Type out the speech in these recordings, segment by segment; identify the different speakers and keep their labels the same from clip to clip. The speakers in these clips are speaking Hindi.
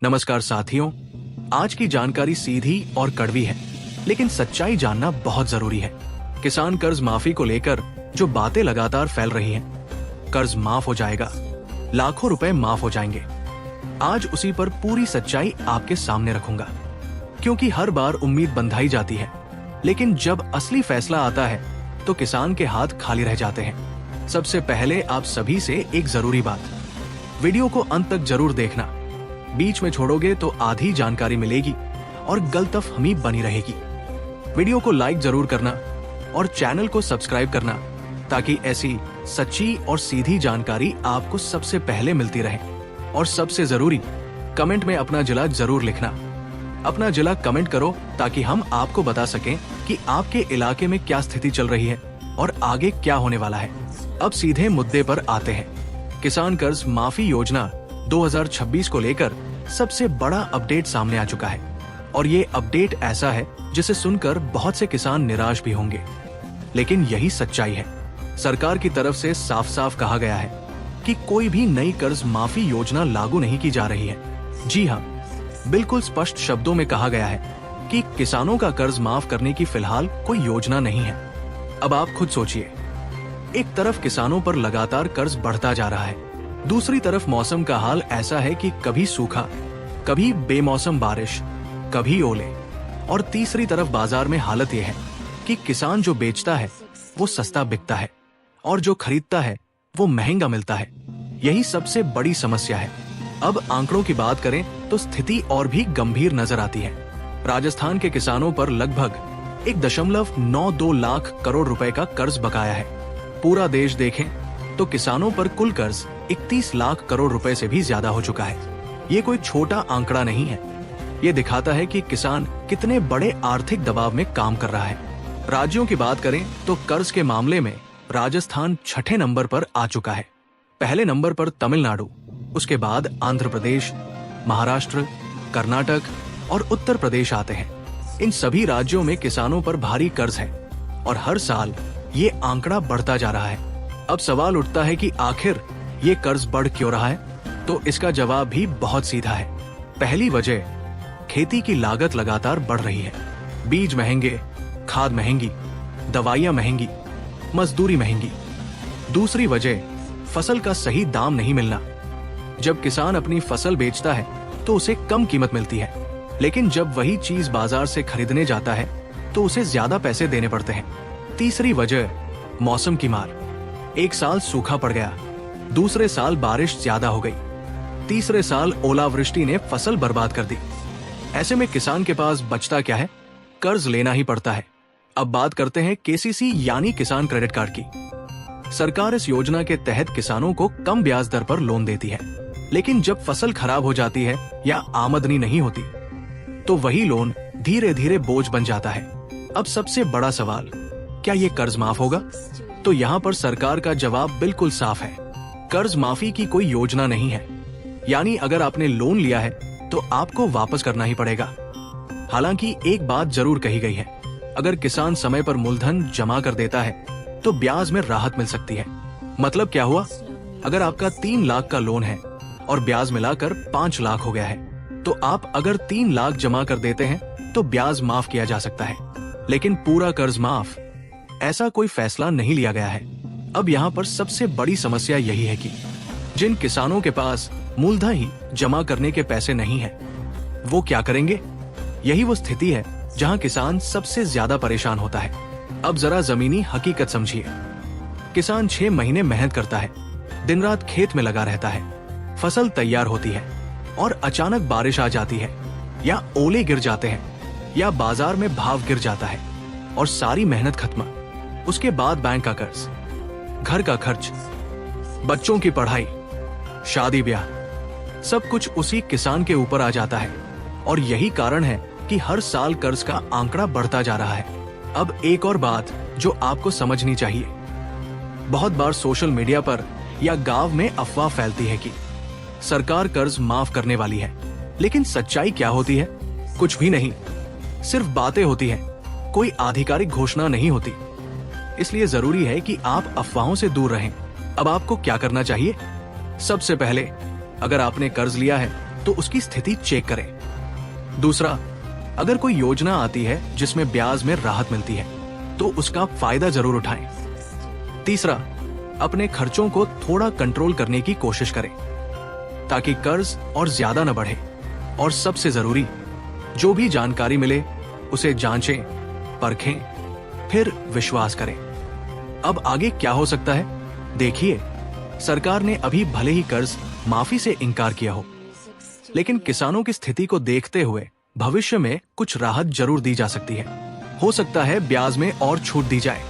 Speaker 1: नमस्कार साथियों, आज की जानकारी सीधी और कड़वी है, लेकिन सच्चाई जानना बहुत जरूरी है। किसान कर्ज माफी को लेकर जो बातें लगातार फैल रही हैं, कर्ज माफ हो जाएगा, लाखों रुपए माफ हो जाएंगे, आज उसी पर पूरी सच्चाई आपके सामने रखूंगा। क्योंकि हर बार उम्मीद बंधाई जाती है, लेकिन जब असली फैसला आता है तो किसान के हाथ खाली रह जाते हैं। सबसे पहले आप सभी से एक जरूरी बात, वीडियो को अंत तक जरूर देखना। बीच में छोड़ोगे तो आधी जानकारी मिलेगी और गलतफहमी बनी रहेगी। वीडियो को लाइक जरूर करना और चैनल को सब्सक्राइब करना, ताकि ऐसी सच्ची और सीधी जानकारी आपको सबसे पहले मिलती रहे। और सबसे जरूरी, कमेंट में अपना जिला जरूर लिखना। अपना जिला कमेंट करो ताकि हम आपको बता सकें कि आपके इलाके में क्या स्थिति चल रही है और आगे क्या होने वाला है। अब सीधे मुद्दे पर आते हैं। किसान कर्ज माफी योजना 2026 को लेकर सबसे बड़ा अपडेट सामने आ चुका है, और ये अपडेट ऐसा है जिसे सुनकर बहुत से किसान निराश भी होंगे, लेकिन यही सच्चाई है। सरकार की तरफ से साफ साफ कहा गया है कि कोई भी नई कर्ज माफी योजना लागू नहीं की जा रही है। जी हाँ, बिल्कुल स्पष्ट शब्दों में कहा गया है कि किसानों का कर्ज माफ करने की फिलहाल कोई योजना नहीं है। अब आप खुद सोचिए, एक तरफ किसानों पर लगातार कर्ज बढ़ता जा रहा है, दूसरी तरफ मौसम का हाल ऐसा है कि कभी सूखा, कभी बेमौसम बारिश, कभी ओले, और तीसरी तरफ बाजार में हालत यह है कि किसान जो बेचता है वो सस्ता बिकता है और जो खरीदता है वो महंगा मिलता है। यही सबसे बड़ी समस्या है। अब आंकड़ों की बात करें तो स्थिति और भी गंभीर नजर आती है। राजस्थान के किसानों पर लगभग 1.92 लाख करोड़ रुपए का कर्ज बकाया है। पूरा देश देखें तो किसानों पर कुल कर्ज 31 लाख करोड़ रुपए से भी ज्यादा हो चुका है। ये कोई छोटा आंकड़ा नहीं है। ये दिखाता है कि किसान कितने बड़े आर्थिक दबाव में काम कर रहा है। राज्यों की बात करें तो कर्ज के मामले में राजस्थान 6ठे नंबर पर आ चुका है। पहले नंबर पर तमिलनाडु, उसके बाद आंध्र प्रदेश, महाराष्ट्र, कर्नाटक और उत्तर प्रदेश आते हैं। इन सभी राज्यों में किसानों पर भारी कर्ज है और हर साल ये आंकड़ा बढ़ता जा रहा है। अब सवाल उठता है कि आखिर ये कर्ज बढ़ क्यों रहा है? तो इसका जवाब भी बहुत सीधा है। पहली वजह, खेती की लागत लगातार बढ़ रही है। बीज महंगे, खाद महंगी, दवाइयां महंगी, मजदूरी महंगी। दूसरी वजह, फसल का सही दाम नहीं मिलना। जब किसान अपनी फसल बेचता है तो उसे कम कीमत मिलती है, लेकिन जब वही चीज बाजार से खरीदने जाता है तो उसे ज्यादा पैसे देने पड़ते हैं। तीसरी वजह, मौसम की मार। एक साल सूखा पड़ गया, दूसरे साल बारिश ज्यादा हो गई, तीसरे साल ओलावृष्टि ने फसल बर्बाद कर दी। ऐसे में किसान के पास बचता क्या है? कर्ज लेना ही पड़ता है। अब बात करते हैं केसीसी यानी किसान क्रेडिट कार्ड की। सरकार इस योजना के तहत किसानों को कम ब्याज दर पर लोन देती है, लेकिन जब फसल खराब हो जाती है या आमदनी नहीं होती तो वही लोन धीरे धीरे बोझ बन जाता है। अब सबसे बड़ा सवाल, क्या ये कर्ज माफ होगा? तो यहाँ पर सरकार का जवाब बिल्कुल साफ है। कर्ज माफी की कोई योजना नहीं है। यानी अगर आपने लोन लिया है तो आपको वापस करना ही पड़ेगा। हालांकि एक बात जरूर कही गई है, अगर किसान समय पर मूलधन जमा कर देता है तो ब्याज में राहत मिल सकती है। मतलब क्या हुआ? अगर आपका 3 लाख का लोन है और ब्याज मिलाकर 5 लाख हो गया है, तो आप अगर 3 लाख जमा कर देते हैं तो ब्याज माफ किया जा सकता है। लेकिन पूरा कर्ज माफ, ऐसा कोई फैसला नहीं लिया गया है। अब यहाँ पर सबसे बड़ी समस्या यही है कि जिन किसानों के पास मूलधन ही जमा करने के पैसे नहीं है, वो क्या करेंगे? यही वो स्थिति है जहाँ किसान सबसे ज्यादा परेशान होता है। अब जरा जमीनी हकीकत समझिए। किसान 6 महीने मेहनत करता है, दिन रात खेत में लगा रहता है, फसल तैयार होती है और अचानक बारिश आ जाती है, या ओले गिर जाते हैं, या बाजार में भाव गिर जाता है और सारी मेहनत खत्म। उसके बाद बैंक का कर्ज, घर का खर्च, बच्चों की पढ़ाई, शादी ब्याह, सब कुछ उसी किसान के ऊपर आ जाता है। और यही कारण है कि हर साल कर्ज का आंकड़ा बढ़ता जा रहा है। अब एक और बात जो आपको समझनी चाहिए, बहुत बार सोशल मीडिया पर या गांव में अफवाह फैलती है कि सरकार कर्ज माफ करने वाली है, लेकिन सच्चाई क्या होती है? कुछ भी नहीं, सिर्फ बातें होती हैं, कोई आधिकारिक घोषणा नहीं होती। इसलिए जरूरी है कि आप अफवाहों से दूर रहें। अब आपको क्या करना चाहिए? सबसे पहले, अगर आपने कर्ज लिया है तो उसकी स्थिति चेक करें। दूसरा, अगर कोई योजना आती है जिसमें ब्याज में राहत मिलती है तो उसका फायदा जरूर उठाएं। तीसरा, अपने खर्चों को थोड़ा कंट्रोल करने की कोशिश करें ताकि कर्ज और ज्यादा न बढ़े। और सबसे जरूरी, जो भी जानकारी मिले उसे जांचें, परखें, फिर विश्वास करें। अब आगे क्या हो सकता है? देखिए, सरकार ने अभी भले ही कर्ज माफी से इनकार किया हो, लेकिन किसानों की स्थिति को देखते हुए भविष्य में कुछ राहत जरूर दी जा सकती है। हो सकता है ब्याज में और छूट दी जाए,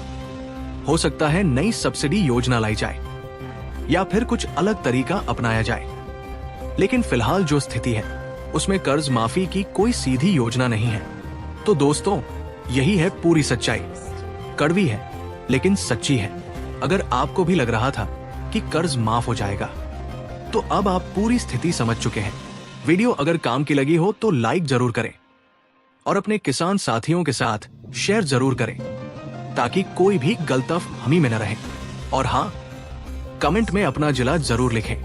Speaker 1: हो सकता है नई सब्सिडी योजना लाई जाए, या फिर कुछ अलग तरीका अपनाया जाए। लेकिन फिलहाल जो स्थिति है उसमें कर्ज माफी की कोई सीधी योजना नहीं है। तो दोस्तों, यही है पूरी सच्चाई। कड़वी है लेकिन सच्ची है। अगर आपको भी लग रहा था कि कर्ज माफ हो जाएगा, तो अब आप पूरी स्थिति समझ चुके हैं। वीडियो अगर काम की लगी हो तो लाइक जरूर करें और अपने किसान साथियों के साथ शेयर जरूर करें ताकि कोई भी गलतफहमी में न रहे। और हाँ, कमेंट में अपना जिला जरूर लिखें।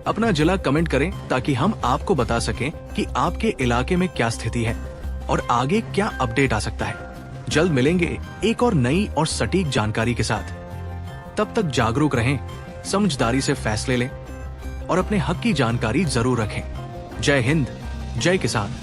Speaker 1: अपना जिला कमेंट करें ताकि हम आपको बता सकें कि आपके इलाके में क्या स्थिति है और आगे क्या अपडेट आ सकता है। जल्द मिलेंगे एक और नई और सटीक जानकारी के साथ। तब तक जागरूक रहें, समझदारी से फैसले लें और अपने हक की जानकारी जरूर रखें। जय हिंद, जय किसान।